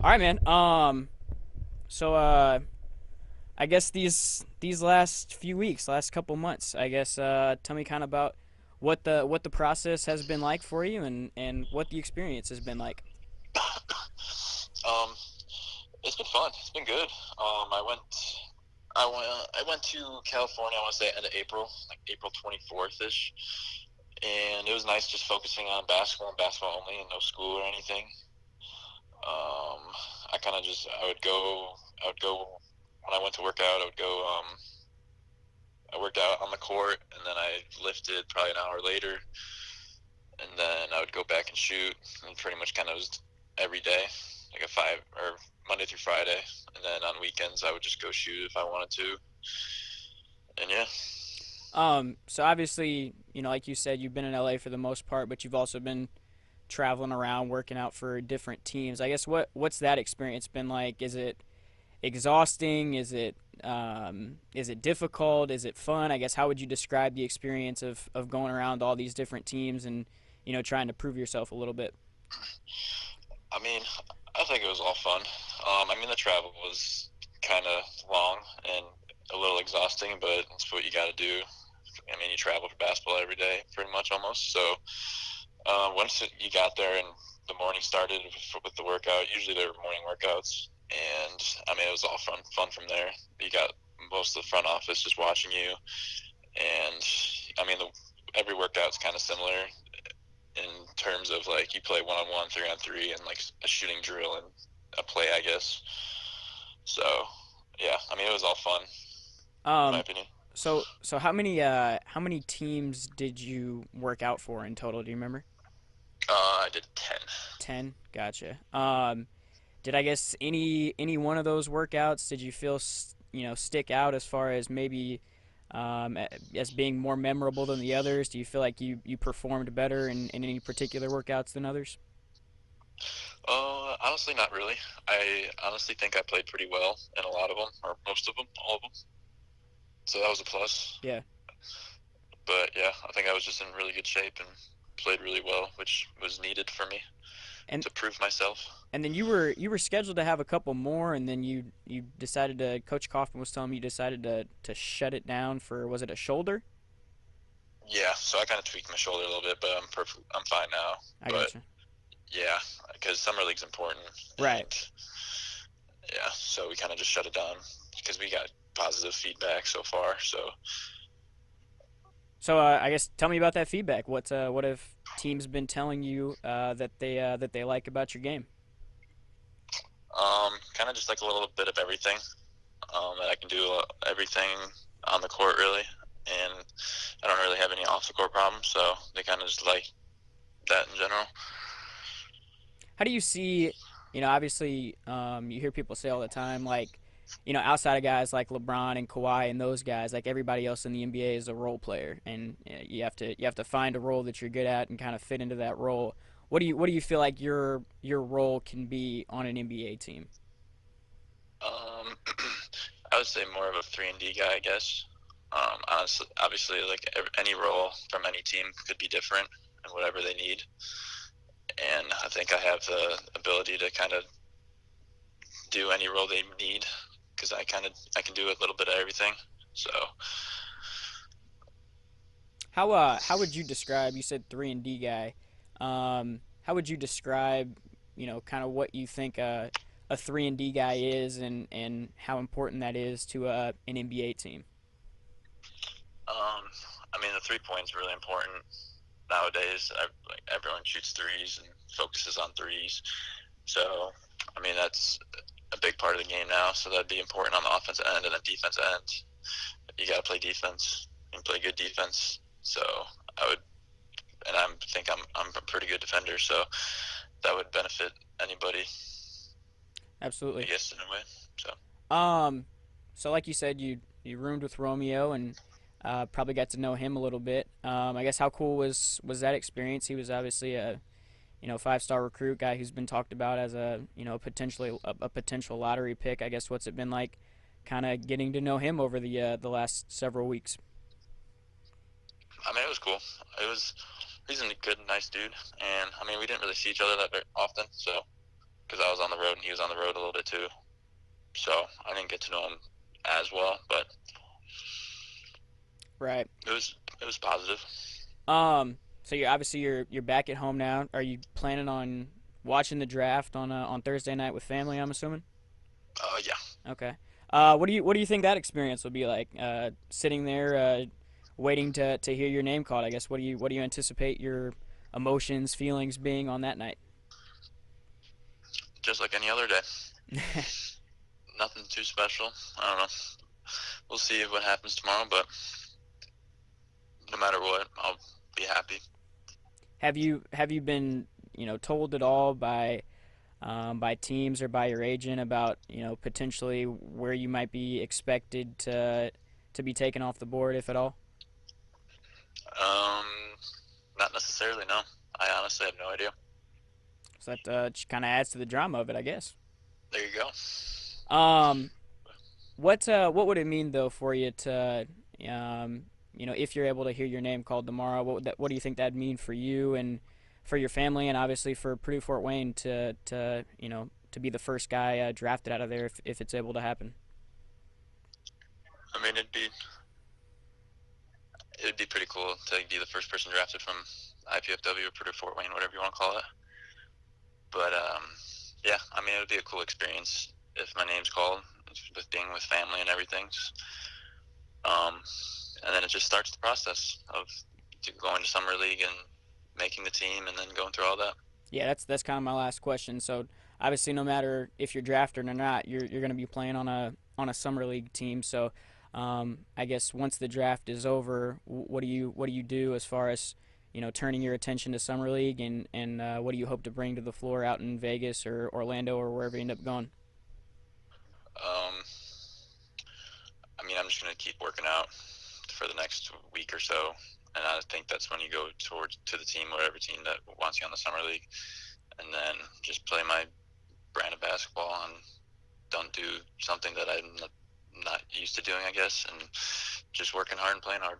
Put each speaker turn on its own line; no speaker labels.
All right, man. So I guess these last few weeks, last couple months, I guess tell me kind of about what the process has been like for you and what the experience has been like.
Um, it's been fun. It's been good. I went to California. I want to say end of April, like April 24th ish, and it was nice just focusing on basketball and basketball only, and no school or anything. I kind of just I would go when I went to work out. I worked out on the court, and then I lifted probably an hour later, and then I would go back and shoot, and pretty much kind of was every day, like a five or Monday through Friday, and then on weekends I would just go shoot if I wanted to, and yeah.
So obviously, like you said, you've been in LA for the most part, but you've also been traveling around working out for different teams. I guess what's that experience been like? Is it exhausting? Is it difficult? Is it fun? I guess how would you describe the experience of going around all these different teams and trying to prove yourself a little bit?
I mean, I think it was all fun. The travel was kind of long and a little exhausting, but it's what you got to do. You travel for basketball every day, pretty much almost. So once you got there and the morning started with the workout, usually there were morning workouts, and it was all fun from there. You got most of the front office just watching you, and every workout's kind of similar in terms of like you play 1-on-1, 3-on-3, and like a shooting drill and a play, I guess. So yeah, it was all fun in my
Um,
opinion.
so how many teams did you work out for in total? Do you remember?
I did 10.
10. Gotcha. Did I guess any one of those workouts did you feel stick out as far as maybe as being more memorable than the others? Do you feel like you performed better in any particular workouts than others?
Honestly, not really. I honestly think I played pretty well in a lot of them, or most of them, all of them. So that was a plus.
Yeah.
But yeah, I think I was just in really good shape and played really well, which was needed for me
And
to prove myself.
and then you were scheduled to have a couple more, and then you decided to. Coach Kaufman was telling me you decided to shut it down for, was it a shoulder?
Yeah, so I kind of tweaked my shoulder a little bit, but I'm perfect. I'm fine now.
I
But
gotcha.
yeah, because summer league's important,
Right.
and yeah, so we kind of just shut it down because we got positive feedback so far. So
So I guess tell me about that feedback. What have teams been telling you that they like about your game?
kind of just like a little bit of everything. That I can do everything on the court really, and I don't really have any off the court problems. So they kind of just like that in general.
How do you see, obviously, you hear people say all the time, like, outside of guys like LeBron and Kawhi and those guys, like everybody else in the NBA is a role player, and you have to find a role that you're good at and kind of fit into that role. What do you feel like your role can be on an NBA team?
Um, I would say more of a 3-and-D guy, I guess. Honestly, obviously, like any role from any team could be different and whatever they need. And I think I have the ability to kind of do any role they need because I can do a little bit of everything. So
How would you describe? You said 3 and D guy. How would you describe, kind of what you think a 3 and D guy is, and how important that is to an NBA team?
um, the 3 point is really important nowadays. Like everyone shoots threes and focuses on threes. So that's a big part of the game now. So that'd be important on the offensive end and the defensive end. You got to play defense and play good defense. So I would, and I think I'm a pretty good defender. So that would benefit anybody, I
Absolutely.
guess, in a way. So
Um, so like you said, you roomed with Romeo and probably got to know him a little bit. I guess how cool was that experience? He was obviously a 5-star recruit guy who's been talked about as a potentially a potential lottery pick. I guess what's it been like, kind of getting to know him over the last several weeks?
it was cool. It was he's a good, nice dude, and we didn't really see each other that very often. So because I was on the road he was on the road a little bit too. So I didn't get to know him as well, but
Right.
it was positive.
So you're obviously you're back at home now. Are you planning on watching the draft on Thursday night with family? I'm assuming.
Yeah.
Okay. What do you think that experience will be like? Sitting there, waiting to hear your name called. I guess. What do you anticipate your emotions, feelings being on that night?
Just like any other day. Nothing too special. I don't know. We'll see what happens tomorrow, but no matter what, I'll be happy.
Have you been told at all by teams or by your agent about potentially where you might be expected to be taken off the board, if at all?
Um, Not necessarily. No, I honestly have no idea.
So that kind of adds to the drama of it, I guess.
There you go.
Um, what would it mean though for you to if you're able to hear your name called tomorrow? What do you think that'd mean for you and for your family and obviously for Purdue Fort Wayne to be the first guy drafted out of there if it's able to happen?
I mean, it'd be pretty cool to be the first person drafted from IPFW or Purdue Fort Wayne, whatever you want to call it. But yeah, I mean, it would be a cool experience if my name's called, with being with family and everything. Um, and then it just starts the process of going to summer league and making the team, and then going through all that.
Yeah, that's kind of my last question. So obviously, no matter if you're drafted or not, you're going to be playing on a summer league team. So I guess once the draft is over, what do you do as far as turning your attention to summer league and what do you hope to bring to the floor out in Vegas or Orlando or wherever you end up going?
Um, I mean, I'm just gonna keep working out for the next week or so, and I think that's when you go towards to the team, whatever team that wants you on the summer league, and then just play my brand of basketball and don't do something that I'm not used to doing, I guess, and just working hard and playing hard.